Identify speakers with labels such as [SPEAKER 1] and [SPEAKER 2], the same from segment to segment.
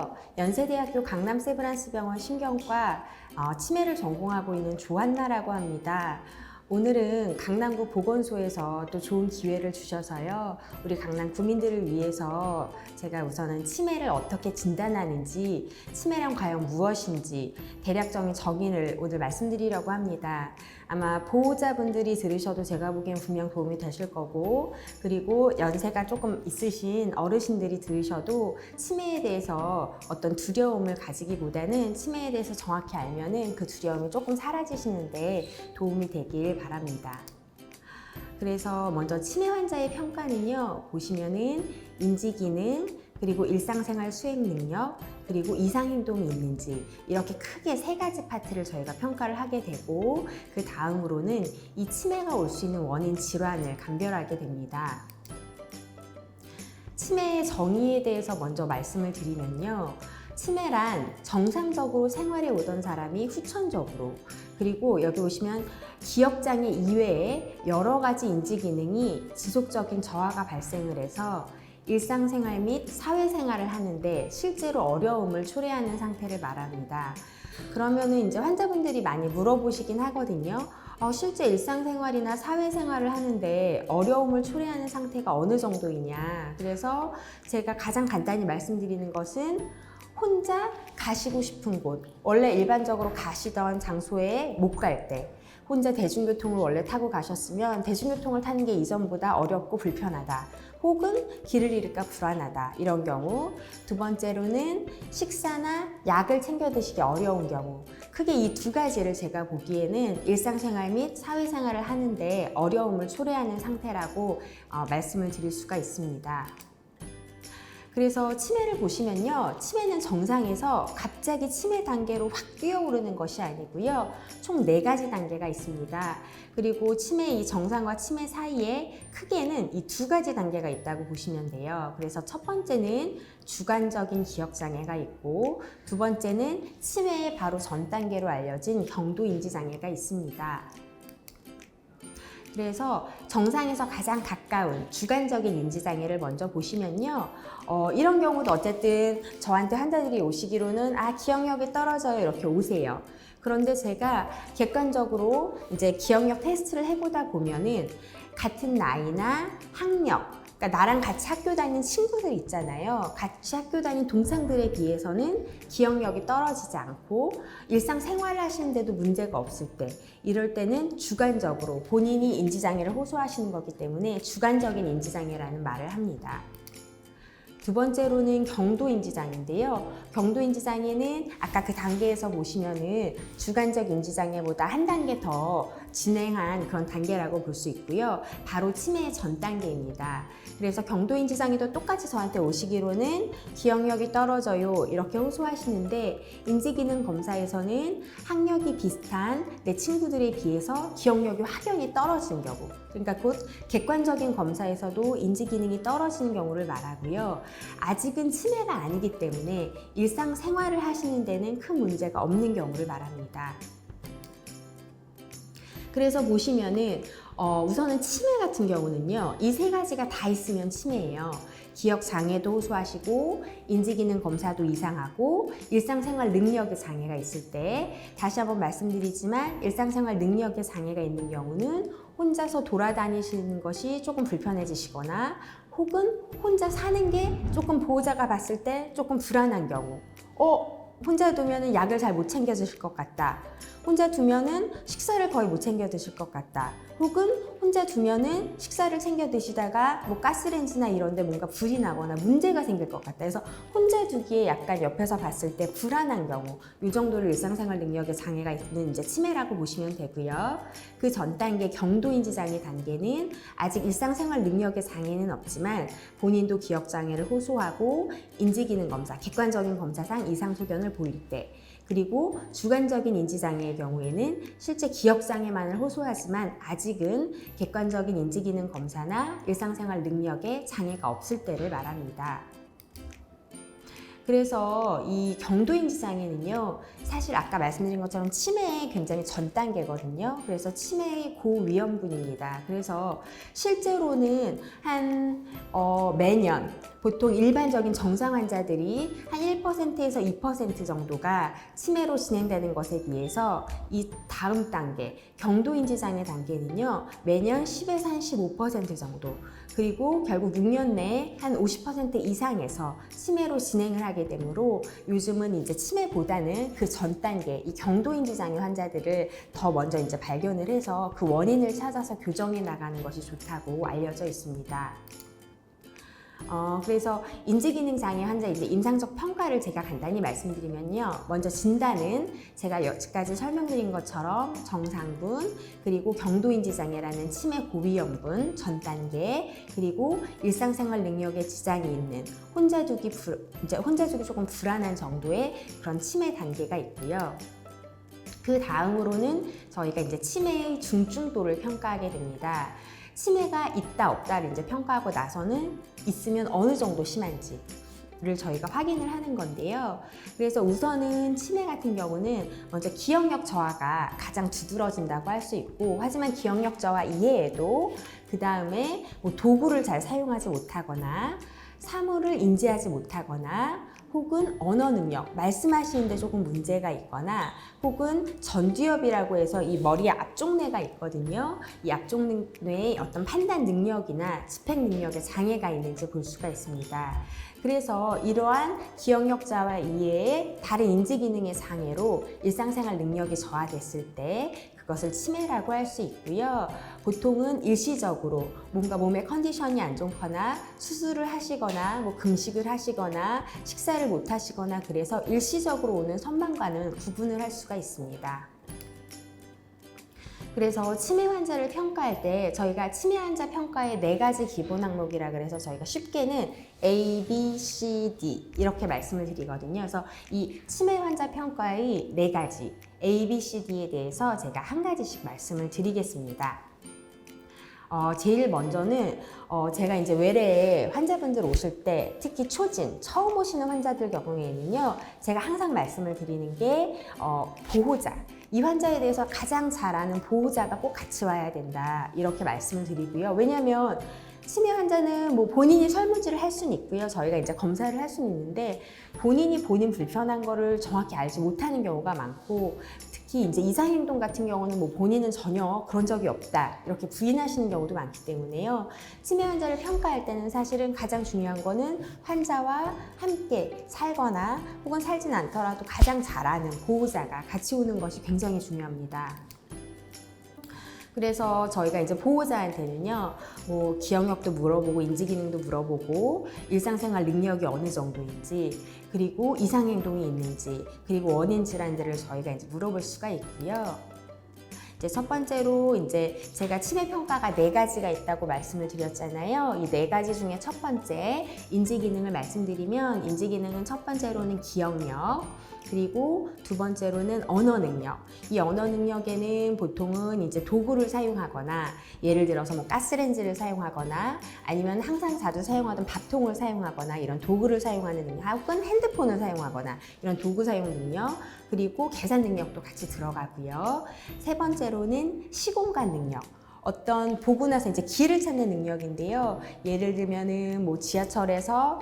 [SPEAKER 1] 안녕하세요. 연세대학교 강남 세브란스병원 신경과 치매를 전공하고 있는 조한나라고 합니다. 오늘은 강남구 보건소에서 또 좋은 기회를 주셔서요. 우리 강남 구민들을 위해서 제가 우선은 치매를 어떻게 진단하는지, 치매란 과연 무엇인지 대략적인 정의를 오늘 말씀드리려고 합니다. 아마 보호자분들이 들으셔도 제가 보기엔 분명 도움이 되실 거고, 그리고 연세가 조금 있으신 어르신들이 들으셔도 치매에 대해서 어떤 두려움을 가지기보다는 치매에 대해서 정확히 알면은 그 두려움이 조금 사라지시는데 도움이 되길 바랍니다. 그래서 먼저 치매 환자의 평가는요, 보시면은 인지기능, 그리고 일상생활 수행 능력, 그리고 이상행동이 있는지 이렇게 크게 세 가지 파트를 저희가 평가를 하게 되고, 그 다음으로는 이 치매가 올 수 있는 원인 질환을 감별하게 됩니다. 치매의 정의에 대해서 먼저 말씀을 드리면요, 치매란 정상적으로 생활해 오던 사람이 후천적으로, 그리고 여기 보시면 기억장애 이외에 여러 가지 인지기능이 지속적인 저하가 발생을 해서 일상생활 및 사회생활을 하는데 실제로 어려움을 초래하는 상태를 말합니다. 그러면은 이제 환자분들이 많이 물어보시긴 하거든요. 실제 일상생활이나 사회생활을 하는데 어려움을 초래하는 상태가 어느 정도이냐. 그래서 제가 가장 간단히 말씀드리는 것은 혼자 가시고 싶은 곳, 원래 일반적으로 가시던 장소에 못 갈 때, 혼자 대중교통을 원래 타고 가셨으면 대중교통을 타는 게 이전보다 어렵고 불편하다, 혹은 길을 잃을까 불안하다, 이런 경우. 두 번째로는 식사나 약을 챙겨 드시기 어려운 경우. 크게 이 두 가지를 제가 보기에는 일상생활 및 사회생활을 하는데 어려움을 초래하는 상태라고 말씀을 드릴 수가 있습니다. 그래서 치매를 보시면요, 치매는 정상에서 갑자기 치매 단계로 확 뛰어오르는 것이 아니고요, 총 4가지 단계가 있습니다. 그리고 치매 이 정상과 치매 사이에 크게는 이 2가지 단계가 있다고 보시면 돼요. 그래서 첫 번째는 주관적인 기억장애가 있고, 두 번째는 치매의 바로 전 단계로 알려진 경도인지장애가 있습니다. 그래서 정상에서 가장 가까운 주관적인 인지장애를 먼저 보시면요, 이런 경우도 어쨌든 저한테 환자들이 오시기로는 기억력이 떨어져요, 이렇게 오세요. 그런데 제가 객관적으로 이제 기억력 테스트를 해보다 보면은 같은 나이나 학력, 그러니까 나랑 같이 학교 다니는 친구들 있잖아요. 같이 학교 다니는 동창들에 비해서는 기억력이 떨어지지 않고 일상생활을 하시는데도 문제가 없을 때, 이럴 때는 주관적으로 본인이 인지장애를 호소하시는 거기 때문에 주관적인 인지장애라는 말을 합니다. 두 번째로는 경도인지장애인데요. 경도인지장애는 아까 그 단계에서 보시면은 주관적 인지장애보다 한 단계 더 진행한 그런 단계라고 볼 수 있고요. 바로 치매의 전 단계입니다. 그래서 경도인지장애도 똑같이 저한테 오시기로는 기억력이 떨어져요, 이렇게 호소하시는데, 인지기능 검사에서는 학력이 비슷한 내 친구들에 비해서 기억력이 확연히 떨어지는 경우, 그러니까 곧 객관적인 검사에서도 인지기능이 떨어지는 경우를 말하고요. 아직은 치매가 아니기 때문에 일상생활을 하시는 데는 큰 문제가 없는 경우를 말합니다. 그래서 보시면은 우선은 치매 같은 경우는요, 이 3가지가 다 있으면 치매예요. 기억 장애도 호소하시고, 인지기능 검사도 이상하고, 일상생활 능력의 장애가 있을 때, 다시 한번 말씀드리지만 일상생활 능력의 장애가 있는 경우는 혼자서 돌아다니시는 것이 조금 불편해지시거나, 혹은 혼자 사는 게 조금 보호자가 봤을 때 조금 불안한 경우, 혼자 두면은 약을 잘 못 챙겨 드실 것 같다, 혼자 두면은 식사를 거의 못 챙겨 드실 것 같다, 혹은 혼자 두면은 식사를 챙겨 드시다가 뭐 가스레인지나 이런 데 뭔가 불이 나거나 문제가 생길 것 같다 해서 혼자 두기에 약간 옆에서 봤을 때 불안한 경우, 이 정도를 일상생활 능력에 장애가 있는 이제 치매라고 보시면 되고요. 그 전 단계 경도인지장애 단계는 아직 일상생활 능력의 장애는 없지만 본인도 기억장애를 호소하고 인지기능 검사, 객관적인 검사상 이상 소견을 보일 때, 그리고 주관적인 인지장애의 경우에는 실제 기억장애만을 호소하지만 아직은 객관적인 인지기능 검사나 일상생활 능력에 장애가 없을 때를 말합니다. 그래서 이 경도인지장애는요, 사실 아까 말씀드린 것처럼 치매의 굉장히 전 단계거든요. 그래서 치매의 고위험군입니다. 그래서 실제로는 매년 보통 일반적인 정상 환자들이 한 1%에서 2% 정도가 치매로 진행되는 것에 비해서 이 다음 단계, 경도인지 장애 단계는요, 매년 10에서 한 15% 정도, 그리고 결국 6년 내에 한 50% 이상에서 치매로 진행을 하게 되므로 요즘은 이제 치매보다는 그 전 단계, 이 경도인지 장애 환자들을 더 먼저 이제 발견을 해서 그 원인을 찾아서 교정해 나가는 것이 좋다고 알려져 있습니다. 그래서 인지기능 장애 환자 이제 임상적 평가를 제가 간단히 말씀드리면요. 먼저 진단은 제가 여기까지 설명드린 것처럼 정상분, 그리고 경도인지 장애라는 치매 고위험군 전 단계, 그리고 일상생활 능력에 지장이 있는 혼자두기 조금 불안한 정도의 그런 치매 단계가 있고요. 그 다음으로는 저희가 이제 치매의 중증도를 평가하게 됩니다. 치매가 있다 없다를 이제 평가하고 나서는 있으면 어느 정도 심한지를 저희가 확인을 하는 건데요. 그래서 우선은 치매 같은 경우는 먼저 기억력 저하가 가장 두드러진다고 할 수 있고, 하지만 기억력 저하 이외에도 그 다음에 뭐 도구를 잘 사용하지 못하거나 사물을 인지하지 못하거나 혹은 언어 능력, 말씀하시는데 조금 문제가 있거나 혹은 전두엽이라고 해서 이 머리 앞쪽 뇌가 있거든요. 이 앞쪽 뇌의 어떤 판단 능력이나 집행 능력에 장애가 있는지 볼 수가 있습니다. 그래서 이러한 기억력 저하 이외에 다른 인지 기능의 장애로 일상생활 능력이 저하됐을 때 그것을 치매라고 할 수 있고요. 보통은 일시적으로 뭔가 몸의 컨디션이 안 좋거나 수술을 하시거나 뭐 금식을 하시거나 식사를 못 하시거나 그래서 일시적으로 오는 선망과는 구분을 할 수가 있습니다. 그래서 치매 환자를 평가할 때 저희가 치매 환자 평가의 4가지 기본 항목이라 그래서 저희가 쉽게는 A, B, C, D 이렇게 말씀을 드리거든요. 그래서 이 치매 환자 평가의 4가지 A, B, C, D에 대해서 제가 한 가지씩 말씀을 드리겠습니다. 제일 먼저는 제가 이제 외래에 환자분들 오실 때 특히 초진, 처음 오시는 환자들 경우에는요, 제가 항상 말씀을 드리는 게 보호자, 이 환자에 대해서 가장 잘 아는 보호자가 꼭 같이 와야 된다 이렇게 말씀을 드리고요. 왜냐하면 치매 환자는 뭐 본인이 설문지를 할 수는 있고요. 저희가 이제 검사를 할 수는 있는데 본인이 본인 불편한 거를 정확히 알지 못하는 경우가 많고, 특히 이제 이상행동 같은 경우는 뭐 본인은 전혀 그런 적이 없다 이렇게 부인하시는 경우도 많기 때문에요. 치매 환자를 평가할 때는 사실은 가장 중요한 거는 환자와 함께 살거나 혹은 살진 않더라도 가장 잘 아는 보호자가 같이 오는 것이 굉장히 중요합니다. 그래서 저희가 이제 보호자한테는요, 뭐 기억력도 물어보고 인지기능도 물어보고 일상생활 능력이 어느 정도인지, 그리고 이상행동이 있는지, 그리고 원인 질환들을 저희가 이제 물어볼 수가 있고요. 이제 첫 번째로 이제 제가 치매 평가가 4가지가 있다고 말씀을 드렸잖아요. 이 4가지 중에 첫 번째 인지기능을 말씀드리면, 인지기능은 첫 번째로는 기억력, 그리고 두 번째로는 언어 능력. 이 언어 능력에는 보통은 이제 도구를 사용하거나, 예를 들어서 뭐 가스레인지를 사용하거나 아니면 항상 자주 사용하던 밥통을 사용하거나 이런 도구를 사용하는 능력, 혹은 핸드폰을 사용하거나 이런 도구 사용 능력, 그리고 계산 능력도 같이 들어가고요. 세 번째로는 시공간 능력. 어떤 보고 나서 이제 길을 찾는 능력인데요. 예를 들면은 뭐 지하철에서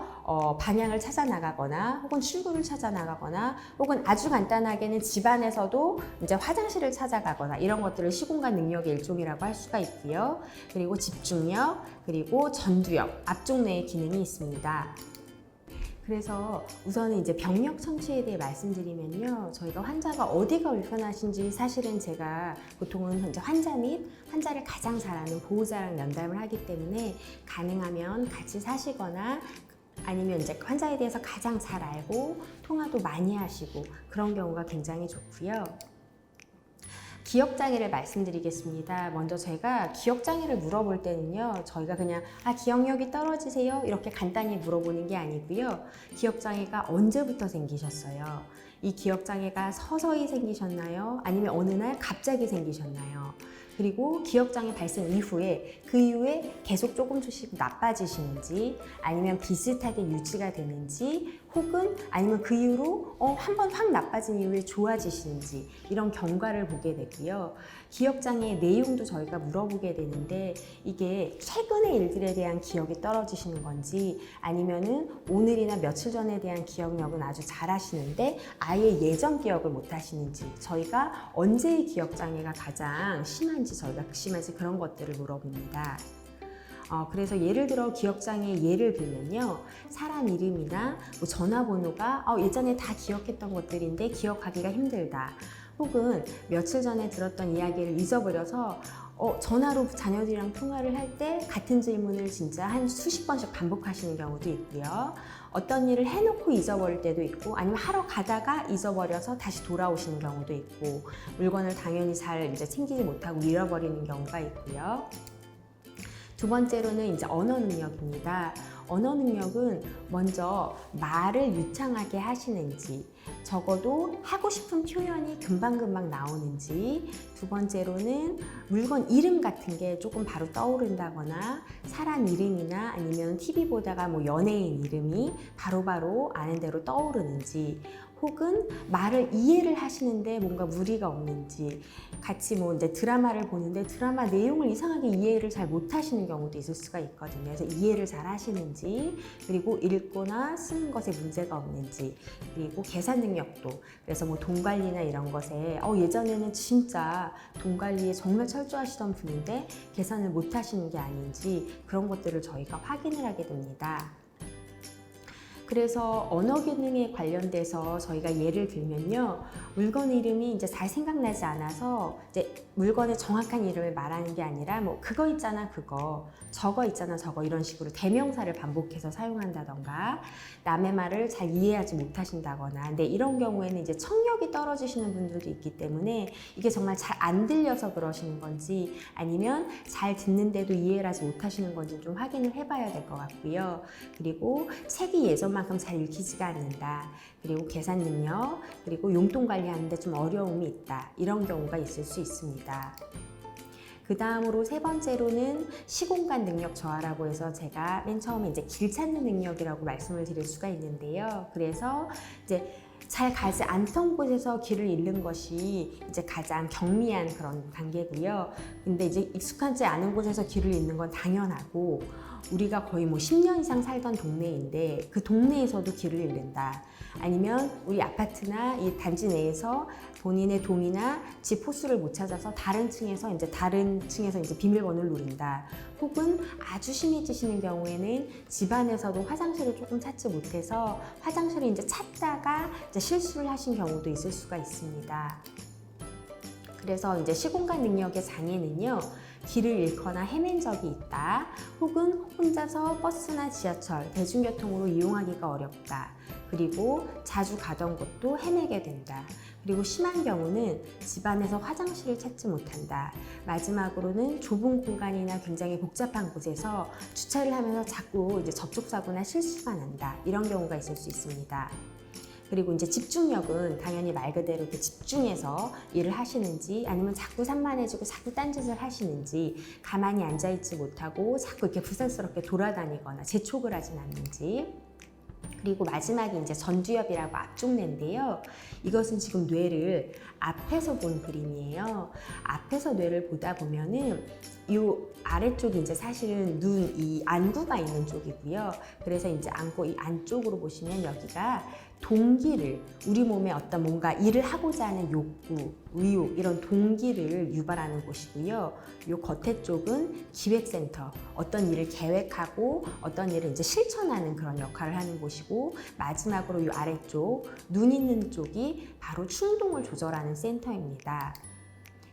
[SPEAKER 1] 방향을 찾아 나가거나 혹은 출구를 찾아 나가거나 혹은 아주 간단하게는 집안에서도 이제 화장실을 찾아가거나 이런 것들을 시공간 능력의 일종이라고 할 수가 있고요. 그리고 집중력, 그리고 전두엽, 앞쪽 뇌의 기능이 있습니다. 그래서 우선은 이제 병력 청취에 대해 말씀드리면요, 저희가 환자가 어디가 불편하신지 사실은 제가 보통은 이제 환자 및 환자를 가장 잘 아는 보호자랑 면담을 하기 때문에 가능하면 같이 사시거나 아니면 이제 환자에 대해서 가장 잘 알고 통화도 많이 하시고 그런 경우가 굉장히 좋고요. 기억장애를 말씀드리겠습니다. 먼저 제가 기억장애를 물어볼 때는요, 저희가 그냥 기억력이 떨어지세요? 이렇게 간단히 물어보는 게 아니고요. 기억장애가 언제부터 생기셨어요? 이 기억장애가 서서히 생기셨나요? 아니면 어느 날 갑자기 생기셨나요? 그리고 기억장애 발생 이후에 그 이후에 계속 조금씩 나빠지시는지 아니면 비슷하게 유지가 되는지 혹은 아니면 그 이후로 한 번 확 나빠진 이후에 좋아지시는지 이런 경과를 보게 되고요. 기억장애의 내용도 저희가 물어보게 되는데 이게 최근의 일들에 대한 기억이 떨어지시는 건지 아니면은 오늘이나 며칠 전에 대한 기억력은 아주 잘 하시는데 아예 예전 기억을 못 하시는지 저희가 언제의 기억장애가 가장 심한지 저희가 극심한지 그런 것들을 물어봅니다. 그래서 예를 들어 기억장애 예를 들면요. 사람 이름이나 뭐 전화번호가 예전에 다 기억했던 것들인데 기억하기가 힘들다. 혹은 며칠 전에 들었던 이야기를 잊어버려서 전화로 자녀들이랑 통화를 할 때 같은 질문을 진짜 한 수십 번씩 반복하시는 경우도 있고요. 어떤 일을 해놓고 잊어버릴 때도 있고 아니면 하러 가다가 잊어버려서 다시 돌아오시는 경우도 있고 물건을 당연히 잘 이제 챙기지 못하고 잃어버리는 경우가 있고요. 두 번째로는 이제 언어 능력입니다. 언어 능력은 먼저 말을 유창하게 하시는지 적어도 하고 싶은 표현이 금방금방 나오는지 두 번째로는 물건 이름 같은 게 조금 바로 떠오른다거나 사람 이름이나 아니면 TV 보다가 뭐 연예인 이름이 바로바로 아는 대로 떠오르는지 혹은 말을 이해를 하시는데 뭔가 무리가 없는지 같이 뭐 이제 드라마를 보는데 드라마 내용을 이상하게 이해를 잘 못하시는 경우도 있을 수가 있거든요. 그래서 이해를 잘 하시는지 그리고 읽거나 쓰는 것에 문제가 없는지 그리고 계산 능력도 그래서 뭐 돈 관리나 이런 것에 예전에는 진짜 돈 관리에 정말 철저하시던 분인데 계산을 못 하시는 게 아닌지 그런 것들을 저희가 확인을 하게 됩니다. 그래서 언어 기능에 관련돼서 저희가 예를 들면요. 물건 이름이 이제 잘 생각나지 않아서 이제 물건의 정확한 이름을 말하는 게 아니라 뭐 그거 있잖아 그거 저거 있잖아 저거 이런 식으로 대명사를 반복해서 사용한다던가 남의 말을 잘 이해하지 못하신다거나 근데 이런 경우에는 이제 청력이 떨어지시는 분들도 있기 때문에 이게 정말 잘 안 들려서 그러시는 건지 아니면 잘 듣는데도 이해를 하지 못하시는 건지 좀 확인을 해봐야 될 것 같고요. 그리고 책이 예전만큼 잘 읽히지가 않는다. 그리고 계산 능력, 그리고 용돈 관리하는데 좀 어려움이 있다. 이런 경우가 있을 수 있습니다. 그 다음으로 세 번째로는 시공간 능력 저하라고 해서 제가 맨 처음에 이제 길 찾는 능력이라고 말씀을 드릴 수가 있는데요. 그래서 이제 잘 가지 않던 곳에서 길을 잃는 것이 이제 가장 경미한 그런 단계고요. 근데 이제 익숙하지 않은 곳에서 길을 잃는 건 당연하고 우리가 거의 뭐 10년 이상 살던 동네인데 그 동네에서도 길을 잃는다. 아니면 우리 아파트나 이 단지 내에서 본인의 동이나 집 호수를 못 찾아서 다른 층에서 이제 비밀번호를 누른다. 혹은 아주 심해지시는 경우에는 집안에서도 화장실을 조금 찾지 못해서 화장실을 이제 찾다가 이제 실수를 하신 경우도 있을 수가 있습니다. 그래서 이제 시공간 능력의 장애는요. 길을 잃거나 헤맨 적이 있다. 혹은 혼자서 버스나 지하철, 대중교통으로 이용하기가 어렵다. 그리고 자주 가던 곳도 헤매게 된다. 그리고 심한 경우는 집안에서 화장실을 찾지 못한다. 마지막으로는 좁은 공간이나 굉장히 복잡한 곳에서 주차를 하면서 자꾸 이제 접촉사고나 실수가 난다. 이런 경우가 있을 수 있습니다. 그리고 이제 집중력은 당연히 말 그대로 이렇게 집중해서 일을 하시는지 아니면 자꾸 산만해지고 자꾸 딴짓을 하시는지 가만히 앉아있지 못하고 자꾸 이렇게 부산스럽게 돌아다니거나 재촉을 하진 않는지 그리고 마지막에 이제 전두엽이라고 앞쪽뇌인데요. 이것은 지금 뇌를 앞에서 본 그림이에요. 앞에서 뇌를 보다 보면은 이 아래쪽이 이제 사실은 이 안구가 있는 쪽이고요. 그래서 이제 이 안쪽으로 보시면 여기가 동기를 우리 몸에 어떤 뭔가 일을 하고자 하는 욕구, 의욕 이런 동기를 유발하는 곳이고요. 이 겉에 쪽은 기획센터, 어떤 일을 계획하고 어떤 일을 이제 실천하는 그런 역할을 하는 곳이고 마지막으로 이 아래쪽 눈 있는 쪽이 바로 충동을 조절하는 센터입니다.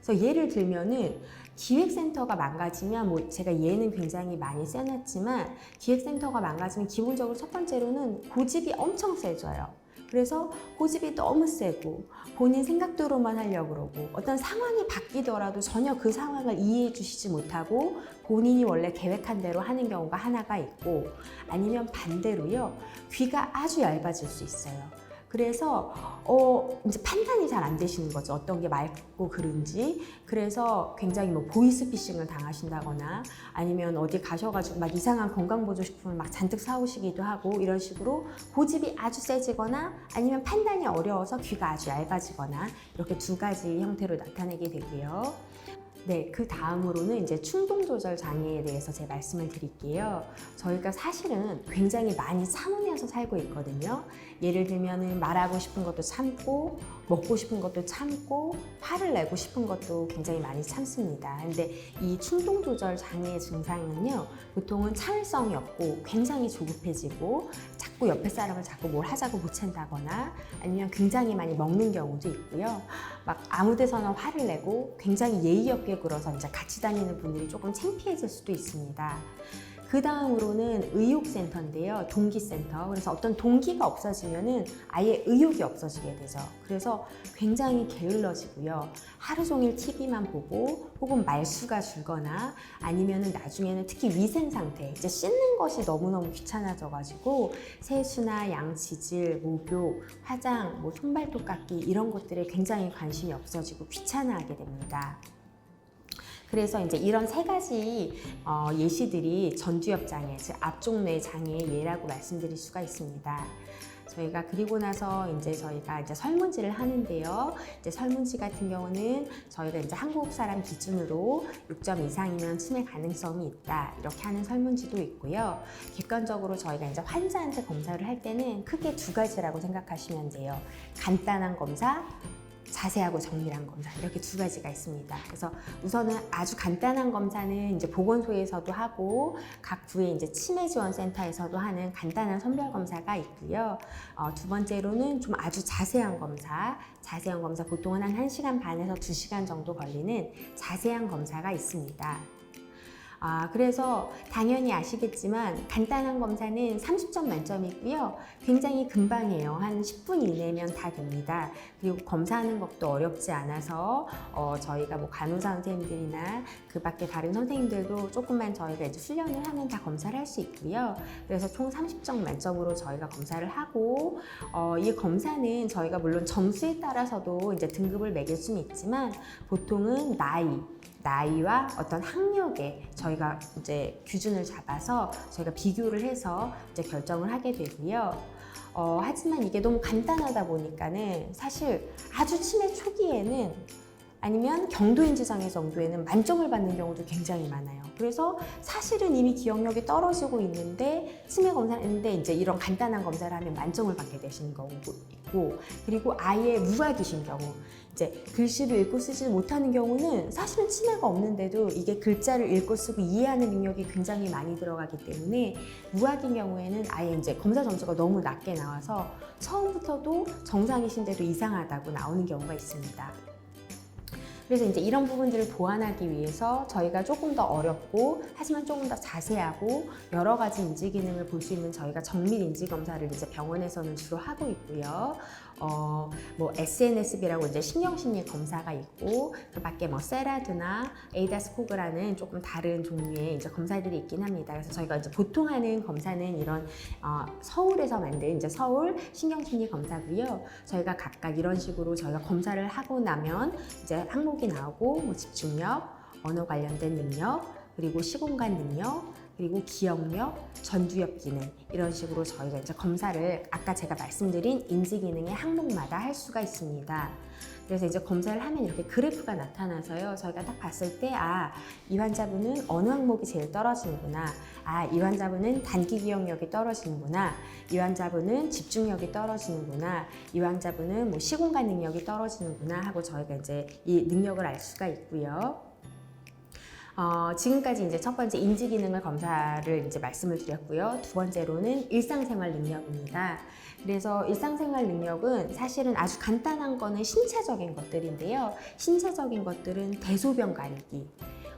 [SPEAKER 1] 그래서 예를 들면은 기획센터가 망가지면 뭐 제가 예는 굉장히 많이 써놨지만 기획센터가 망가지면 기본적으로 첫 번째로는 고집이 엄청 세져요. 그래서 고집이 너무 세고 본인 생각대로만 하려고 그러고 어떤 상황이 바뀌더라도 전혀 그 상황을 이해해 주시지 못하고 본인이 원래 계획한 대로 하는 경우가 하나가 있고 아니면 반대로요. 귀가 아주 얇아질 수 있어요. 그래서 이제 판단이 잘 안 되시는 거죠. 어떤 게 맑고 그른지. 그래서 굉장히 뭐 보이스피싱을 당하신다거나 아니면 어디 가셔가지고 막 이상한 건강보조식품을 막 잔뜩 사오시기도 하고 이런 식으로 고집이 아주 세지거나 아니면 판단이 어려워서 귀가 아주 얇아지거나 이렇게 두 가지 형태로 나타내게 되고요. 네, 그 다음으로는 이제 충동 조절 장애에 대해서 제 말씀을 드릴게요. 저희가 사실은 굉장히 많이 참으면서 살고 있거든요. 예를 들면은 말하고 싶은 것도 참고, 먹고 싶은 것도 참고, 화를 내고 싶은 것도 굉장히 많이 참습니다. 근데 이 충동 조절 장애의 증상은요, 보통은 참을성이 없고 굉장히 조급해지고 자꾸 옆에 사람을 자꾸 뭘 하자고 보챈다거나 아니면 굉장히 많이 먹는 경우도 있고요. 막 아무 데서나 화를 내고 굉장히 예의 없게 굴어서 이제 같이 다니는 분들이 조금 창피해질 수도 있습니다. 그 다음으로는 의욕센터인데요. 동기센터. 그래서 어떤 동기가 없어지면은 아예 의욕이 없어지게 되죠. 그래서 굉장히 게을러지고요. 하루 종일 TV만 보고 혹은 말수가 줄거나 아니면은 나중에는 특히 위생 상태, 이제 씻는 것이 너무너무 귀찮아져가지고 세수나 양치질, 목욕, 화장, 뭐 손발톱 깎기 이런 것들에 굉장히 관심이 없어지고 귀찮아하게 됩니다. 그래서 이제 이런 세 가지 예시들이 전두엽 장애, 즉 앞쪽 뇌 장애의 예라고 말씀드릴 수가 있습니다. 저희가 그리고 나서 저희가 설문지를 하는데요. 이제 설문지 같은 경우는 저희가 이제 한국 사람 기준으로 6점 이상이면 치매 가능성이 있다 이렇게 하는 설문지도 있고요. 객관적으로 저희가 이제 환자한테 검사를 할 때는 크게 두 가지라고 생각하시면 돼요. 간단한 검사, 자세하고 정밀한 검사 이렇게 두 가지가 있습니다. 그래서 우선은 아주 간단한 검사는 이제 보건소에서도 하고 각 구의 이제 치매지원센터에서도 하는 간단한 선별 검사가 있고요. 두 번째로는 좀 아주 자세한 검사 보통은 한 1시간 반에서 2시간 정도 걸리는 자세한 검사가 있습니다. 그래서 당연히 아시겠지만 간단한 검사는 30점 만점이고요. 굉장히 금방이에요. 한 10분 이내면 다 됩니다. 그리고 검사하는 것도 어렵지 않아서 저희가 뭐 간호사 선생님들이나 그 밖에 다른 선생님들도 조금만 저희가 이제 훈련을 하면 다 검사를 할 수 있고요. 그래서 총 30점 만점으로 저희가 검사를 하고 이 검사는 저희가 물론 점수에 따라서도 이제 등급을 매길 수는 있지만 보통은 나이와 어떤 학력에 저희가 이제 기준을 잡아서 저희가 비교를 해서 이제 결정을 하게 되고요. 하지만 이게 너무 간단하다 보니까는 사실 아주 치매 초기에는 아니면 경도인지 장애 정도에는 만점을 받는 경우도 굉장히 많아요. 그래서 사실은 이미 기억력이 떨어지고 있는데 치매 검사를 했는데 이제 이런 간단한 검사를 하면 만점을 받게 되시는 경우도 있고, 그리고 아예 무학이신 경우, 이제 글씨를 읽고 쓰지 못하는 경우는 사실은 치매가 없는데도 이게 글자를 읽고 쓰고 이해하는 능력이 굉장히 많이 들어가기 때문에 무학인 경우에는 아예 이제 검사 점수가 너무 낮게 나와서 처음부터도 정상이신데도 이상하다고 나오는 경우가 있습니다. 그래서 이제 이런 부분들을 보완하기 위해서 저희가 조금 더 어렵고 하지만 조금 더 자세하고 여러 가지 인지 기능을 볼 수 있는 저희가 정밀 인지 검사를 이제 병원에서는 주로 하고 있고요. 뭐 SNSB라고 이제 신경심리 검사가 있고 그 밖에 뭐 세라드나 에이다스코그라는 조금 다른 종류의 이제 검사들이 있긴 합니다. 그래서 저희가 이제 보통 하는 검사는 이런 서울에서 만든 이제 서울 신경심리 검사고요. 저희가 각각 이런 식으로 저희가 검사를 하고 나면 이제 항목이 나오고 뭐 집중력, 언어 관련된 능력, 그리고 시공간 능력, 그리고 기억력, 전두엽 기능 이런 식으로 저희가 이제 검사를 아까 제가 말씀드린 인지 기능의 항목마다 할 수가 있습니다. 그래서 이제 검사를 하면 이렇게 그래프가 나타나서요. 저희가 딱 봤을 때 이 환자분은 어느 항목이 제일 떨어지는구나. 이 환자분은 단기 기억력이 떨어지는구나. 이 환자분은 집중력이 떨어지는구나. 이 환자분은 뭐 시공간 능력이 떨어지는구나 하고 저희가 이제 이 능력을 알 수가 있고요. 지금까지 이제 첫 번째 인지 기능을 검사를 이제 말씀을 드렸고요. 두 번째로는 일상생활 능력입니다. 그래서 일상생활 능력은 사실은 아주 간단한 거는 신체적인 것들인데요. 신체적인 것들은 대소변 가리기,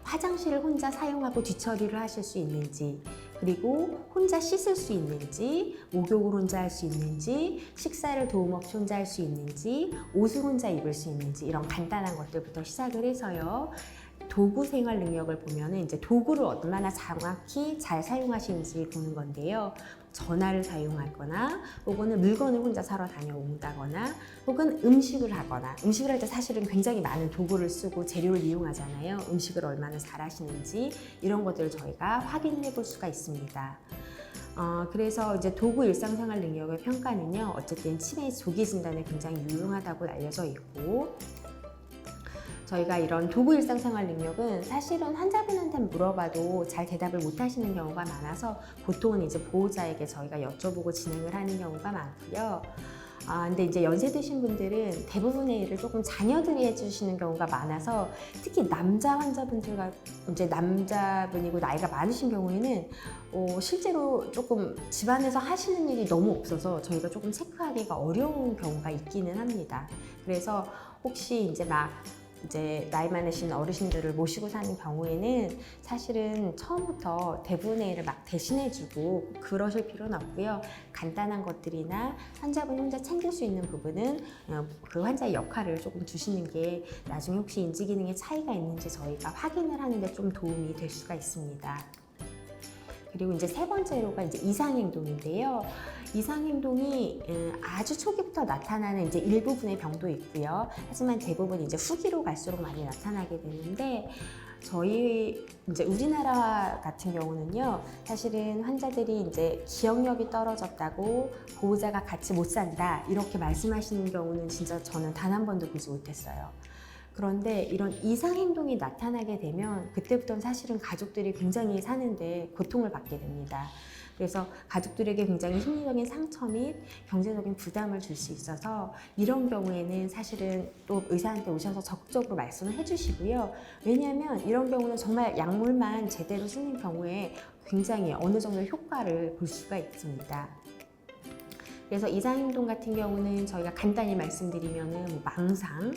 [SPEAKER 1] 화장실을 혼자 사용하고 뒤처리를 하실 수 있는지, 그리고 혼자 씻을 수 있는지, 목욕을 혼자 할 수 있는지, 식사를 도움 없이 혼자 할 수 있는지, 옷을 혼자 입을 수 있는지 이런 간단한 것들부터 시작을 해서요. 도구 생활 능력을 보면은 이제 도구를 얼마나 정확히 잘 사용하시는지 보는 건데요. 전화를 사용하거나 혹은 물건을 혼자 사러 다녀온다거나 혹은 음식을 하거나 음식을 할 때 사실은 굉장히 많은 도구를 쓰고 재료를 이용하잖아요. 음식을 얼마나 잘 하시는지 이런 것들을 저희가 확인을 해볼 수가 있습니다. 그래서 이제 도구 일상생활 능력의 평가는요, 어쨌든 치매 조기 진단에 굉장히 유용하다고 알려져 있고, 저희가 이런 도구 일상생활 능력은 사실은 환자분한테 물어봐도 잘 대답을 못 하시는 경우가 많아서 보통은 이제 보호자에게 저희가 여쭤보고 진행을 하는 경우가 많고요. 근데 이제 연세 드신 분들은 대부분의 일을 조금 자녀들이 해주시는 경우가 많아서 특히 남자 환자분들과 이제 남자분이고 나이가 많으신 경우에는 실제로 조금 집안에서 하시는 일이 너무 없어서 저희가 조금 체크하기가 어려운 경우가 있기는 합니다. 그래서 혹시 이제 나이 많으신 어르신들을 모시고 사는 경우에는 사실은 처음부터 대부분의 일을 막 대신해주고 그러실 필요는 없고요. 간단한 것들이나 환자분이 혼자 챙길 수 있는 부분은 그 환자의 역할을 조금 두시는 게 나중에 혹시 인지 기능에 차이가 있는지 저희가 확인을 하는데 좀 도움이 될 수가 있습니다. 그리고 이제 세 번째로가 이제 이상행동인데요. 이상행동이 아주 초기부터 나타나는 이제 일부분의 병도 있고요. 하지만 대부분 이제 후기로 갈수록 많이 나타나게 되는데, 저희 이제 우리나라 같은 경우는요, 사실은 환자들이 이제 기억력이 떨어졌다고 보호자가 같이 못 산다 이렇게 말씀하시는 경우는 진짜 저는 단 한 번도 보지 못했어요. 그런데 이런 이상 행동이 나타나게 되면 그때부터는 사실은 가족들이 굉장히 사는데 고통을 받게 됩니다. 그래서 가족들에게 굉장히 심리적인 상처 및 경제적인 부담을 줄 수 있어서 이런 경우에는 사실은 또 의사한테 오셔서 적극적으로 말씀을 해주시고요. 왜냐하면 이런 경우는 정말 약물만 제대로 쓰는 경우에 굉장히 어느 정도 효과를 볼 수가 있습니다. 그래서 이상행동 같은 경우는 저희가 간단히 말씀드리면은 망상,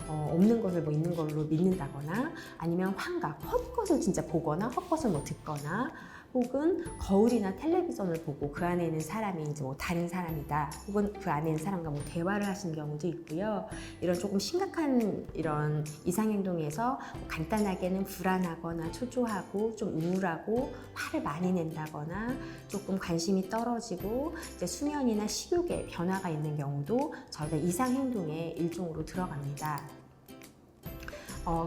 [SPEAKER 1] 없는 것을 있는 걸로 믿는다거나 아니면 환각, 헛것을 진짜 보거나 헛것을 듣거나 혹은 거울이나 텔레비전을 보고 그 안에 있는 사람이 이제 다른 사람이다 혹은 그 안에 있는 사람과 대화를 하시는 경우도 있고요. 이런 조금 심각한 이런 이상행동에서 간단하게는 불안하거나 초조하고 좀 우울하고 화를 많이 낸다거나 조금 관심이 떨어지고 이제 수면이나 식욕에 변화가 있는 경우도 저희가 이상행동의 일종으로 들어갑니다.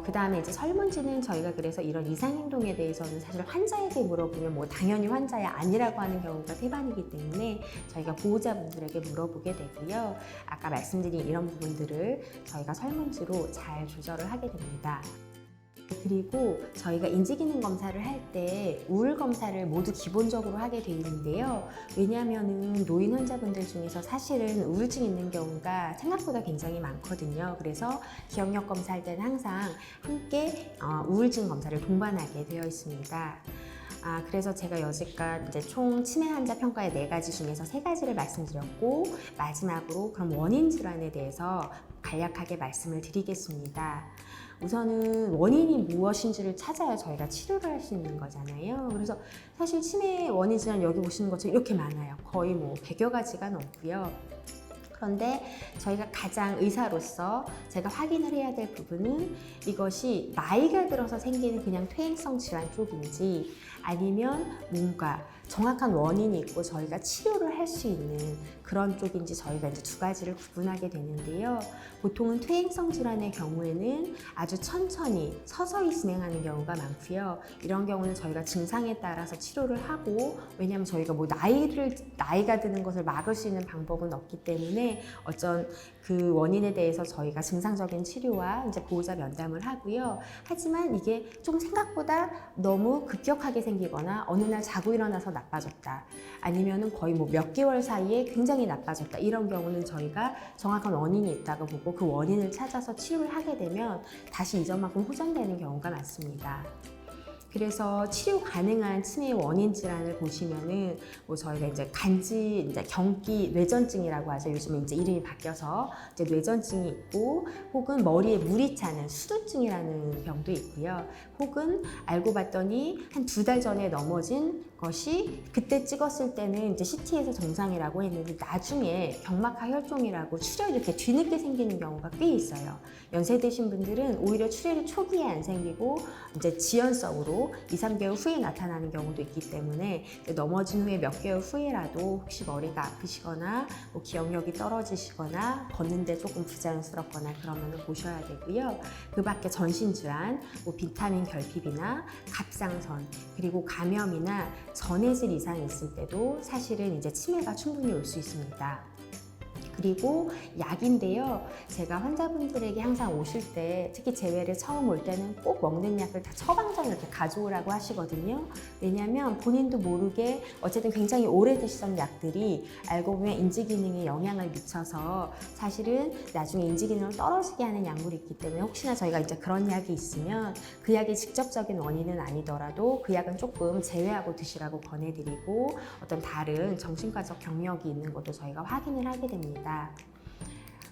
[SPEAKER 1] 그 다음에 이제 설문지는 저희가 그래서 이런 이상행동에 대해서는 사실 환자에게 물어보면 당연히 환자야 아니라고 하는 경우가 태반이기 때문에 저희가 보호자분들에게 물어보게 되고요. 아까 말씀드린 이런 부분들을 저희가 설문지로 잘 조절을 하게 됩니다. 그리고 저희가 인지기능 검사를 할 때 우울 검사를 모두 기본적으로 하게 돼 있는데요. 왜냐하면 노인 환자분들 중에서 사실은 우울증 있는 경우가 생각보다 굉장히 많거든요. 그래서 기억력 검사할 때는 항상 함께 우울증 검사를 동반하게 되어 있습니다. 그래서 제가 여지껏 이제 총 치매 환자 평가의 4가지 중에서 3가지를 말씀드렸고, 마지막으로 그럼 원인 질환에 대해서 간략하게 말씀을 드리겠습니다. 우선은 원인이 무엇인지를 찾아야 저희가 치료를 할 수 있는 거잖아요. 그래서 사실 치매 원인 질환 여기 보시는 것처럼 이렇게 많아요. 거의 100여 가지가 넘고요. 그런데 저희가 가장 의사로서 제가 확인을 해야 될 부분은 이것이 나이가 들어서 생기는 그냥 퇴행성 질환 쪽인지 아니면 뭔가 정확한 원인이 있고 저희가 치료를 할 수 있는 그런 쪽인지 저희가 이제 2가지를 구분하게 되는데요. 보통은 퇴행성 질환의 경우에는 아주 천천히 서서히 진행하는 경우가 많고요. 이런 경우는 저희가 증상에 따라서 치료를 하고, 왜냐하면 저희가 나이가 드는 것을 막을 수 있는 방법은 없기 때문에 어쩐 그 원인에 대해서 저희가 증상적인 치료와 이제 보호자 면담을 하고요. 하지만 이게 좀 생각보다 너무 급격하게 생기거나 어느 날 자고 일어나서 나빠졌다, 아니면은 거의 몇 개월 사이에 굉장히 나빠졌다, 이런 경우는 저희가 정확한 원인이 있다고 보고 그 원인을 찾아서 치료를 하게 되면 다시 이전만큼 호전되는 경우가 많습니다. 그래서 치료 가능한 치매의 원인 질환을 보시면은 저희가 이제 경기 뇌전증이라고 하죠. 요즘에 이제 이름이 바뀌어서 이제 뇌전증이 있고, 혹은 머리에 물이 차는 수두증이라는 병도 있고요. 혹은 알고 봤더니 한 2달 전에 넘어진 것이 그때 찍었을 때는 이제 CT에서 정상이라고 했는데 나중에 경막하 혈종이라고 출혈이 이렇게 뒤늦게 생기는 경우가 꽤 있어요. 연세 드신 분들은 오히려 출혈이 초기에 안 생기고 이제 지연성으로 바로 2, 3개월 후에 나타나는 경우도 있기 때문에 넘어진 후에 몇 개월 후에라도 혹시 머리가 아프시거나 뭐 기억력이 떨어지시거나 걷는데 조금 부자연스럽거나 그러면 보셔야 되고요. 그 밖에 전신질환, 뭐 비타민 결핍이나 갑상선, 그리고 감염이나 전해질 이상이 있을 때도 사실은 이제 치매가 충분히 올 수 있습니다. 그리고 약인데요. 제가 환자분들에게 항상 오실 때, 특히 재회를 처음 올 때는 꼭 먹는 약을 다 처방전을 이렇게 가져오라고 하시거든요. 왜냐하면 본인도 모르게 어쨌든 굉장히 오래 드시던 약들이 알고 보면 인지 기능에 영향을 미쳐서 사실은 나중에 인지 기능을 떨어지게 하는 약물이 있기 때문에 혹시나 저희가 이제 그런 약이 있으면 그 약이 직접적인 원인은 아니더라도 그 약은 조금 제외하고 드시라고 권해드리고 어떤 다른 정신과적 경력이 있는 것도 저희가 확인을 하게 됩니다.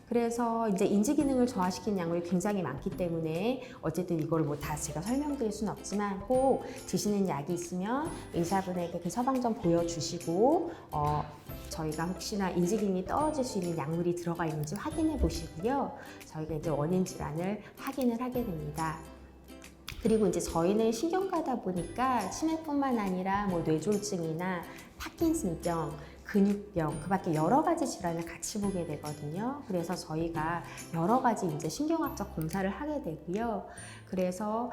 [SPEAKER 1] 그래서 이제 인지 기능을 저하시키는 약물이 굉장히 많기 때문에 어쨌든 이걸 뭐 다 제가 설명드릴 수는 없지만 꼭 드시는 약이 있으면 의사분에게 그 처방전 보여주시고 저희가 혹시나 인지 기능이 떨어질 수 있는 약물이 들어가 있는지 확인해 보시고요. 저희가 이제 원인 질환을 확인을 하게 됩니다. 그리고 이제 저희는 신경과다 보니까 치매뿐만 아니라 뭐 뇌졸중이나 파킨슨병, 근육병, 그 밖에 여러 가지 질환을 같이 보게 되거든요. 그래서 저희가 여러 가지 이제 신경학적 검사를 하게 되고요. 그래서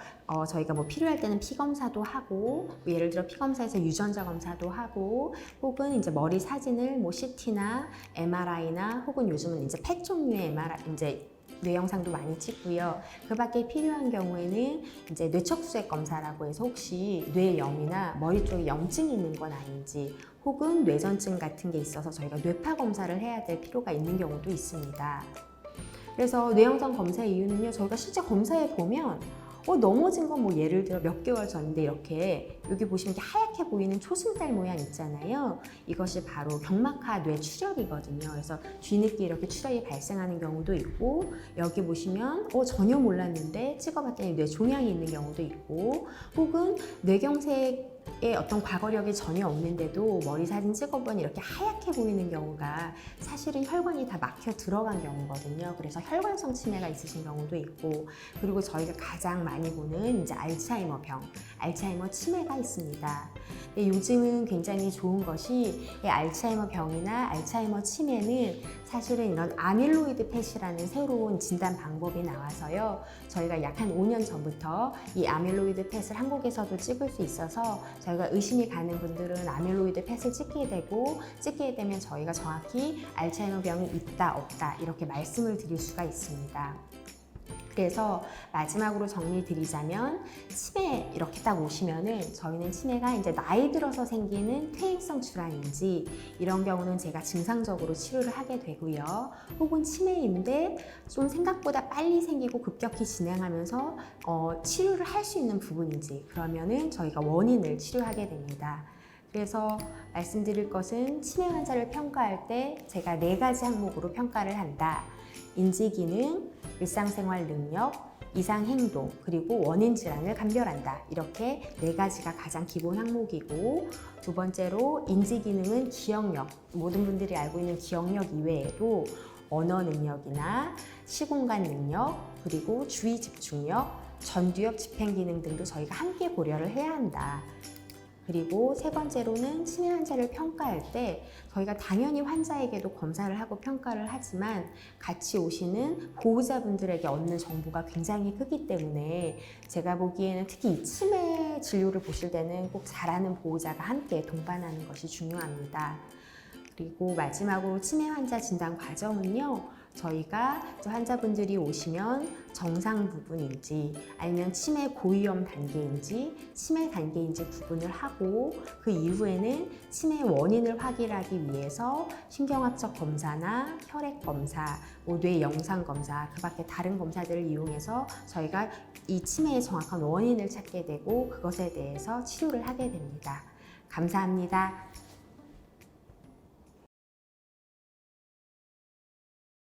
[SPEAKER 1] 저희가 뭐 필요할 때는 피 검사도 하고, 뭐 예를 들어 피 검사에서 유전자 검사도 하고, 혹은 이제 머리 사진을 뭐 CT나 MRI나 혹은 요즘은 이제 펫 종류의 MRI 이제 뇌 영상도 많이 찍고요. 그 밖에 필요한 경우에는 이제 뇌척수액 검사라고 해서 혹시 뇌염이나 머리 쪽에 염증이 있는 건 아닌지 혹은 뇌전증 같은 게 있어서 저희가 뇌파 검사를 해야 될 필요가 있는 경우도 있습니다. 그래서 뇌영상 검사의 이유는요, 저희가 실제 검사해 보면 넘어진 건 뭐 예를 들어 몇 개월 전인데 이렇게 여기 보시면 이렇게 하얗게 보이는 초승달 모양 있잖아요. 이것이 바로 경막하 뇌출혈이거든요. 그래서 뒤늦게 이렇게 출혈이 발생하는 경우도 있고, 여기 보시면 전혀 몰랐는데 찍어봤더니 뇌종양이 있는 경우도 있고, 혹은 뇌경색 어떤 과거력이 전혀 없는데도 머리 사진 찍어보니 이렇게 하얗게 보이는 경우가 사실은 혈관이 다 막혀 들어간 경우거든요. 그래서 혈관성 치매가 있으신 경우도 있고, 그리고 저희가 가장 많이 보는 이제 알츠하이머병, 알츠하이머 치매가 있습니다. 요즘은 굉장히 좋은 것이 이 알츠하이머 병이나 알츠하이머 치매는 사실은 이런 아밀로이드 펫이라는 새로운 진단 방법이 나와서요. 저희가 약 한 5년 전부터 이 아밀로이드 펫을 한국에서도 찍을 수 있어서 저희가 의심이 가는 분들은 아밀로이드 펫을 찍게 되면 저희가 정확히 알츠하이머 병이 있다 없다 이렇게 말씀을 드릴 수가 있습니다. 그래서 마지막으로 정리드리자면 치매 이렇게 딱 오시면은 저희는 치매가 이제 나이 들어서 생기는 퇴행성 질환인지 이런 경우는 제가 증상적으로 치료를 하게 되고요. 혹은 치매인데 좀 생각보다 빨리 생기고 급격히 진행하면서 치료를 할 수 있는 부분인지 그러면은 저희가 원인을 치료하게 됩니다. 그래서 말씀드릴 것은 치매 환자를 평가할 때 제가 4가지 항목으로 평가를 한다. 인지기능, 일상생활 능력, 이상행동, 그리고 원인 질환을 감별한다. 이렇게 4가지가 가장 기본 항목이고, 두 번째로 인지기능은 기억력, 모든 분들이 알고 있는 기억력 이외에도 언어 능력이나 시공간 능력, 그리고 주의 집중력, 전두엽 집행기능 등도 저희가 함께 고려를 해야 한다. 그리고 세 번째로는 치매 환자를 평가할 때 저희가 당연히 환자에게도 검사를 하고 평가를 하지만 같이 오시는 보호자분들에게 얻는 정보가 굉장히 크기 때문에 제가 보기에는 특히 이 치매 진료를 보실 때는 꼭 잘하는 보호자가 함께 동반하는 것이 중요합니다. 그리고 마지막으로 치매 환자 진단 과정은요. 저희가 환자분들이 오시면 정상 부분인지 아니면 치매 고위험 단계인지 치매 단계인지 구분을 하고 그 이후에는 치매 원인을 확인하기 위해서 신경학적 검사나 혈액 검사, 뇌 영상 검사, 그 밖에 다른 검사들을 이용해서 저희가 이 치매의 정확한 원인을 찾게 되고 그것에 대해서 치료를 하게 됩니다. 감사합니다.